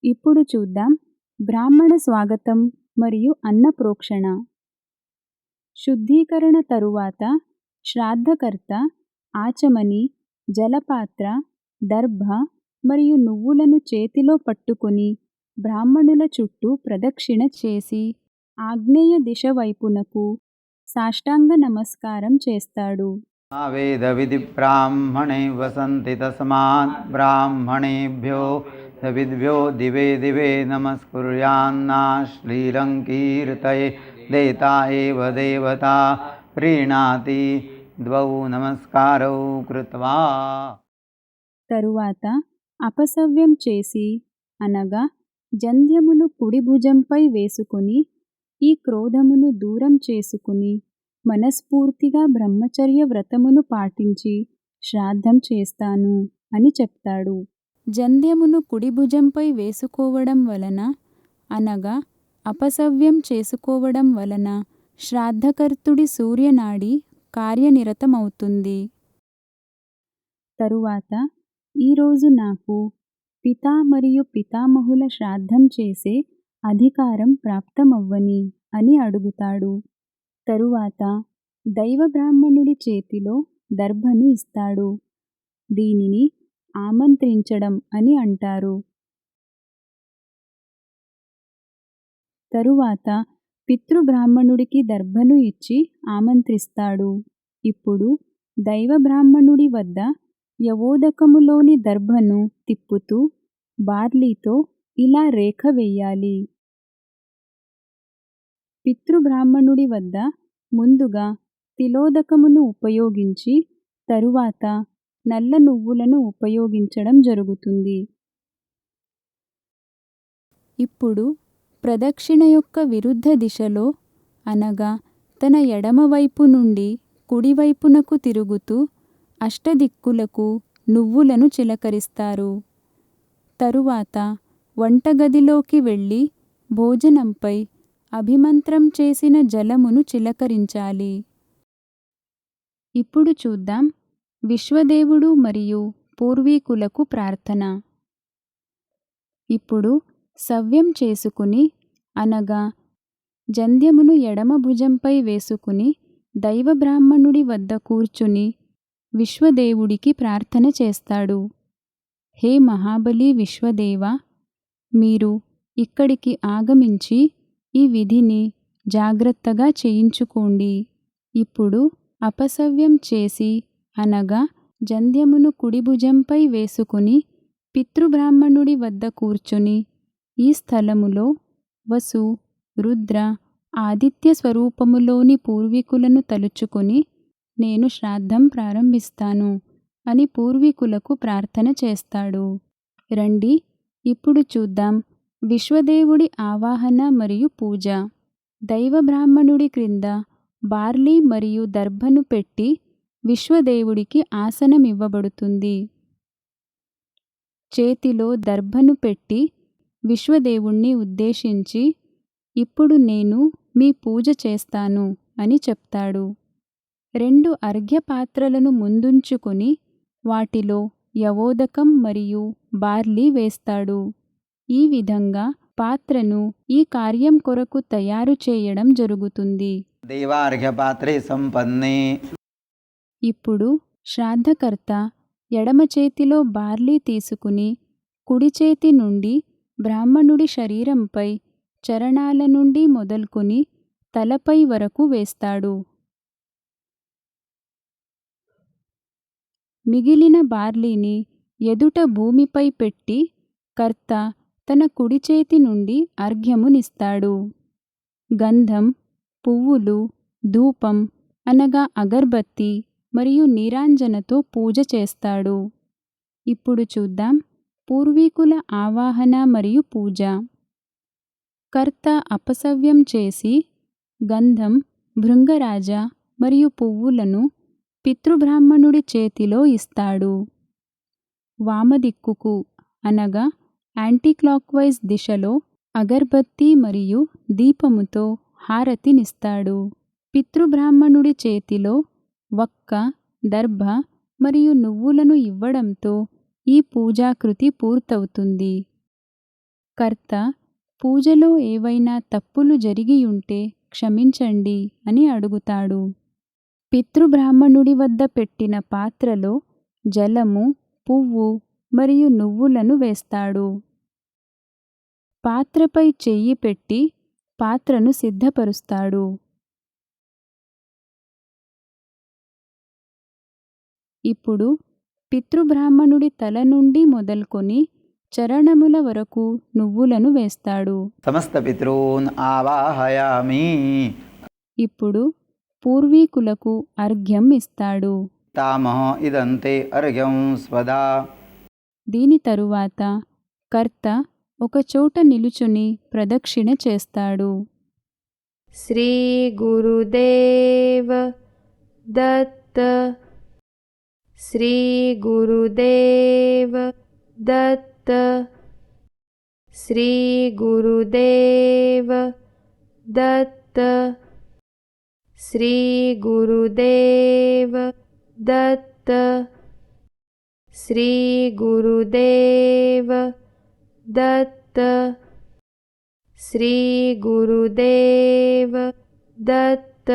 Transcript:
ఇప్పుడు చూద్దాం బ్రాహ్మణ స్వాగతం మరియు అన్న ప్రోక్షణ. శుద్ధీకరణ తరువాత శ్రాద్ధకర్త ఆచమని, జలపాత్ర, దర్భ మరియు నువ్వులను చేతిలో పట్టుకొని బ్రాహ్మణుల చుట్టూ ప్రదక్షిణ చేసి ఆగ్నేయ దిశ వైపునకు సాష్టాంగ నమస్కారం చేస్తాడు. వేద విధి బ్రాహ్మణే వసంతి తస్మాత్ బ్రాహ్మణేభ్యో సవిద్భ్యో దివే దివే నమస్కుర్యాన్నా శ్రీలంకీర్తయే దేతా ఏవ దేవతా ప్రీణాతి ద్వౌ నమస్కారౌ కృత్వా. తరువాత అపసవ్యం చేసి అనగా జంధ్యమును కుడి భుజంపై వేసుకుని ఈ క్రోధమును దూరం చేసుకుని మనస్ఫూర్తిగా బ్రహ్మచర్య వ్రతమును పాటించి శ్రాద్ధం చేస్తాను అని చెప్తాడు. జంధ్యమును కుడి భుజంపై వేసుకోవడం వలన అనగా అపసవ్యం చేసుకోవడం వలన శ్రాద్ధకర్తుడి సూర్యనాడి కార్యనిరతమవుతుంది. తరువాత ఈరోజు నాకు పితా మరియు పితామహుల శ్రాద్ధం చేసే అధికారం ప్రాప్తమవ్వని అని అడుగుతాడు. తరువాత దైవ బ్రాహ్మణుడి చేతిలో దర్భను ఇస్తాడు. దీనిని ఆమంత్రించడం అని అంటారు. తరువాత పితృబ్రాహ్మణుడికి దర్భను ఇచ్చి ఆమంత్రిస్తాడు. ఇప్పుడు దైవ బ్రాహ్మణుడి వద్ద యవోదకములోని దర్భను తిప్పుతూ బార్లీతో ఇలా రేఖ వెయ్యాలి. పితృబ్రాహ్మణుడి వద్ద ముందుగా తిలోదకమును ఉపయోగించి తరువాత నల్ల నువ్వులను ఉపయోగించడం జరుగుతుంది. ఇప్పుడు ప్రదక్షిణ యొక్క విరుద్ధ దిశలో అనగా తన ఎడమవైపు నుండి కుడివైపునకు తిరుగుతూ అష్టదిక్కులకు నువ్వులను చిలకరిస్తారు. తరువాత వంటగదిలోకి వెళ్ళి భోజనంపై అభిమంత్రం చేసిన జలమును చిలకరించాలి. ఇప్పుడు చూద్దాం విశ్వదేవుడు మరియు పూర్వీకులకు ప్రార్థన. ఇప్పుడు సవ్యం చేసుకుని అనగా జంధ్యమును ఎడమ భుజంపై వేసుకుని దైవ బ్రాహ్మణుడి వద్ద కూర్చుని విశ్వదేవుడికి ప్రార్థన చేస్తాడు. హే మహాబలి విశ్వదేవ, మీరు ఇక్కడికి ఆగమించి ఈ విధిని జాగ్రత్తగా చేయించుకోండి. ఇప్పుడు అపసవ్యం చేసి అనగా జంధ్యమును కుడి భుజంపై వేసుకుని పితృబ్రాహ్మణుడి వద్ద కూర్చుని ఈ స్థలములో వసు, రుద్ర, ఆదిత్య స్వరూపములోని పూర్వీకులను తలుచుకొని నేను శ్రాద్ధం ప్రారంభిస్తాను అని పూర్వీకులకు ప్రార్థన చేస్తాడు. రండి ఇప్పుడు చూద్దాం విశ్వదేవుడి ఆవాహన మరియు పూజ. దైవ బ్రాహ్మణుడి క్రింద బార్లీ మరియు దర్భను పెట్టి విశ్వదేవుడికి ఆసనమివ్వబడుతుంది. చేతిలో దర్భను పెట్టి విశ్వదేవుణ్ణి ఉద్దేశించి ఇప్పుడు నేను మీ పూజ చేస్తాను అని చెప్తాడు. 2 అర్ఘ్య పాత్రలను ముందుంచుకొని వాటిలో యవోదకం మరియు బార్లీ వేస్తాడు. ఈ విధంగా పాత్రను ఈ కార్యం కొరకు తయారు చేయడం జరుగుతుంది. దేవార్ఘ్యపాత్రే సంపన్నే. ఇప్పుడు శ్రాద్ధకర్త ఎడమ చేతిలో బార్లీ తీసుకుని కుడి చేతి నుండి బ్రాహ్మణుడి శరీరంపై చరణాల నుండి మొదలుకొని తలపై వరకు వేస్తాడు. మిగిలిన బార్లీని ఎదుట భూమిపై పెట్టి కర్త తన కుడి చేతి నుండి అర్ఘ్యమునిస్తాడు. గంధం, పువ్వులు, ధూపం అనగా అగర్బత్తి మరియు నీరాంజనతో పూజ చేస్తాడు. ఇప్పుడు చూద్దాం పూర్వీకుల ఆవాహన మరియు పూజ. కర్త అపసవ్యం చేసి గంధం, భృంగరాజ మరియు పువ్వులను పితృబ్రాహ్మణుడి చేతిలో ఇస్తాడు. వామదిక్కుకు అనగా యాంటీక్లాక్వైజ్ దిశలో అగర్బత్తి మరియు దీపముతో హారతినిస్తాడు. పితృబ్రాహ్మణుడి చేతిలో వక్క, దర్భ మరియు నువ్వులను ఇవ్వడంతో ఈ పూజాకృతి పూర్తవుతుంది. కర్త పూజలో ఏవైనా తప్పులు జరిగియుంటే క్షమించండి అని అడుగుతాడు. పితృబ్రాహ్మణుడి వద్ద పెట్టిన పాత్రలో జలము, పువ్వు మరియు నువ్వులను వేస్తాడు. పాత్రపై చెయ్యి పెట్టి పాత్రను సిద్ధపరుస్తాడు. ఇప్పుడు పితృబ్రాహ్మణుడి తల నుండి మొదలుకొని చరణముల వరకు నువ్వులను వేస్తాడు. సమస్త పితॄన్ ఆవాహయామి. ఇప్పుడు పూర్వీకులకు అర్ఘ్యం ఇస్తాడు. తామహ ఇదంతే అర్ఘ్యం స్వదా. దీని తరువాత కర్త ఒకచోట నిలుచుని ప్రదక్షిణ చేస్తాడు. శ్రీ గురుదేవ దత్త. శ్రీ గురుదేవ దత్త. శ్రీ గురుదేవ దత్త. శ్రీ గురుదేవ దత్త. శ్రీ గురుదేవ దత్త. శ్రీ గురుదేవ దత్త.